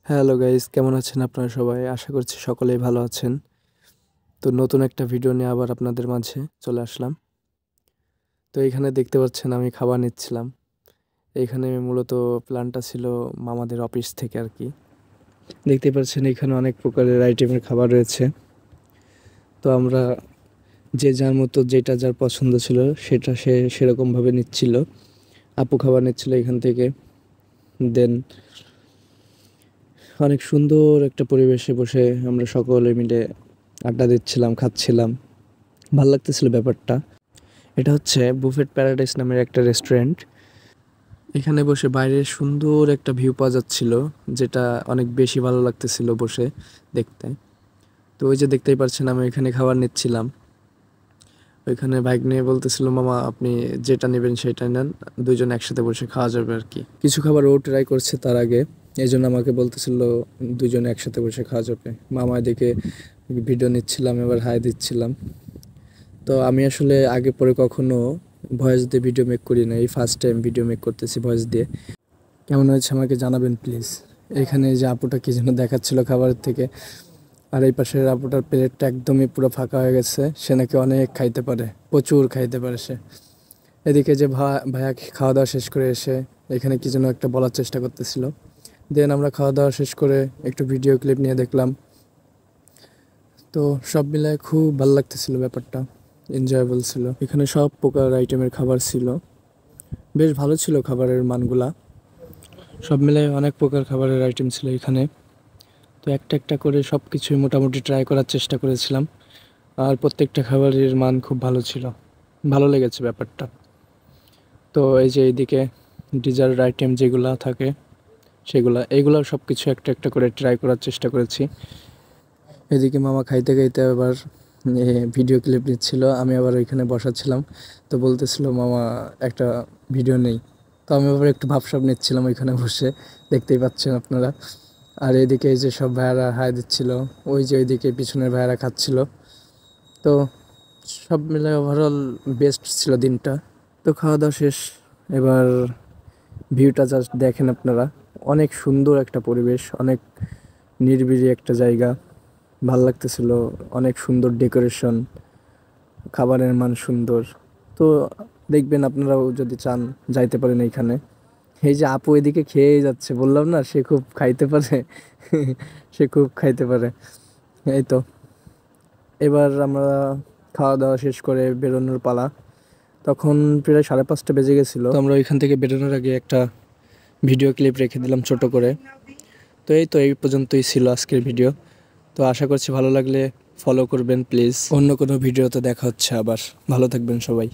Hello guys, কেমন আছেন আপনারা সবাই? আশা করছি সকলেই ভালো আছেন। তো নতুন একটা ভিডিও নিয়ে আবার আপনাদের মাঝে চলে আসলাম। তো এখানে দেখতে পাচ্ছেন আমি খাবার নিচ্ছিলাম। এইখানে মূলত প্ল্যানটা ছিল মামাদের অফিস থেকে আর কি। দেখতে পাচ্ছেন এখানে অনেক প্রকারের আইটেমের খাবার রয়েছে। তো আমরা যে যার মতো যেটা যার পছন্দ ছিল সেটা সে সেরকমভাবে নিচ্ছিল। আপু খাবার নিচ্ছিল এখান থেকে। দেন অনেক সুন্দর একটা পরিবেশে বসে আমরা সকলে মিলে আড্ডা দিচ্ছিলাম, খাচ্ছিলাম। ভাল লাগতেছিল ব্যাপারটা। এটা হচ্ছে বুফেট প্যারাডাইস নামের একটা রেস্টুরেন্ট। এখানে বসে বাইরে সুন্দর একটা ভিউ পাওয়া যাচ্ছিল, যেটা অনেক বেশি ভালো লাগতেছিল বসে দেখতে। তো ওই যে দেখতেই পারছেন আমি এখানে খাবার নিচ্ছিলাম। ওইখানে বাইক নিয়ে বলতেছিল, মামা আপনি যেটা নেবেন সেটাই নেন, দুইজন একসাথে বসে খাওয়া যাবে আর কি। কিছু খাবার ও ট্রাই করছে তার আগে, এই জন্য আমাকে বলতেছিল দুজন একসাথে বসে খাওয়া যাবে। মামা দেখে ভিডিও নিচ্ছিলাম, এবার হাই দিচ্ছিলাম। তো আমি আসলে আগে পরে কখনো ভয়েস দিয়ে ভিডিও মেক করি না, এই ফার্স্ট টাইম ভিডিও মেক করতেছি ভয়েস দিয়ে। কেমন হয়েছে আমাকে জানাবেন প্লিজ। এখানে যে আপুটা কি যেন দেখাচ্ছিল খাবারের থেকে, আর এই পাশের আপুটার প্লেটটা একদমই পুরো ফাঁকা হয়ে গেছে। সে নাকি অনেক খাইতে পারে, প্রচুর খাইতে পারে সে। এদিকে যে ভাইয়া খাওয়া দাওয়া শেষ করে এসে এখানে কি যেন একটা বলার চেষ্টা করতেছিল। দেন আমরা খাওয়া দাওয়া শেষ করে একটু ভিডিও ক্লিপ নিয়ে দেখলাম। তো সব মিলায় খুব ভালো লাগতেছিল ব্যাপারটা, এনজয়েবল ছিল। এখানে সব প্রকার আইটেমের খাবার ছিল, বেশ ভালো ছিল খাবারের মানগুলা। সব মিলায় অনেক প্রকার খাবারের আইটেম ছিল এখানে। তো একটা একটা করে সব কিছুই মোটামুটি ট্রাই করার চেষ্টা করেছিলাম, আর প্রত্যেকটা খাবারের মান খুব ভালো ছিল, ভালো লেগেছে ব্যাপারটা। তো এই যে এইদিকে ডিজার্ট আইটেম যেগুলা থাকে এইগুলা সব কিছু একটা একটা করে ট্রাই করার চেষ্টা করেছি। এদিকে মামা খাইতে খাইতে আবার ভিডিও ক্লিপ নিচ্ছিল, আমি আবার ওইখানে বসাচ্ছিলাম। তো বলতেছিল, মামা একটা ভিডিও নেই। তো আমি আবার একটু ভাবসাব নিচ্ছিলাম ওইখানে বসে, দেখতেই পাচ্ছেন আপনারা। আর এদিকে এই যে সব ভাইয়ারা হাই দিচ্ছিল, ওই যে ওইদিকে পিছনের ভাইয়ারা খাচ্ছিল। তো সব মিলে ওভারঅল বেস্ট ছিল দিনটা। তো খাওয়া দাওয়া শেষ, এবার ভিউটা জাস্ট দেখেন আপনারা। অনেক সুন্দর একটা পরিবেশ, অনেক নিরিবিলি একটা জায়গা, ভাল লাগতেছিল। অনেক সুন্দর ডেকোরেশন, খাবারের মান সুন্দর। তো দেখবেন আপনারাও যদি চান যাইতে পারেন এইখানে। এই যে আপু এদিকে খেয়েই যাচ্ছে, বললাম না সে খুব খাইতে পারে। সে খুব খাইতে পারে। এই তো এবার আমরা খাওয়া দাওয়া শেষ করে বেরোনোর পালা। তখন প্রায় 5:30 বেজে গেছিলো। তো আমরা ওইখান থেকে বেরোনোর আগে একটা ভিডিও ক্লিপ রেখে দিলাম ছোট করে। তো এই পর্যন্তই ছিল আজকের ভিডিও। তো আশা করছি ভালো লাগলে ফলো করবেন প্লিজ। অন্য কোনো ভিডিওতে দেখা হচ্ছে আবার। ভালো থাকবেন সবাই।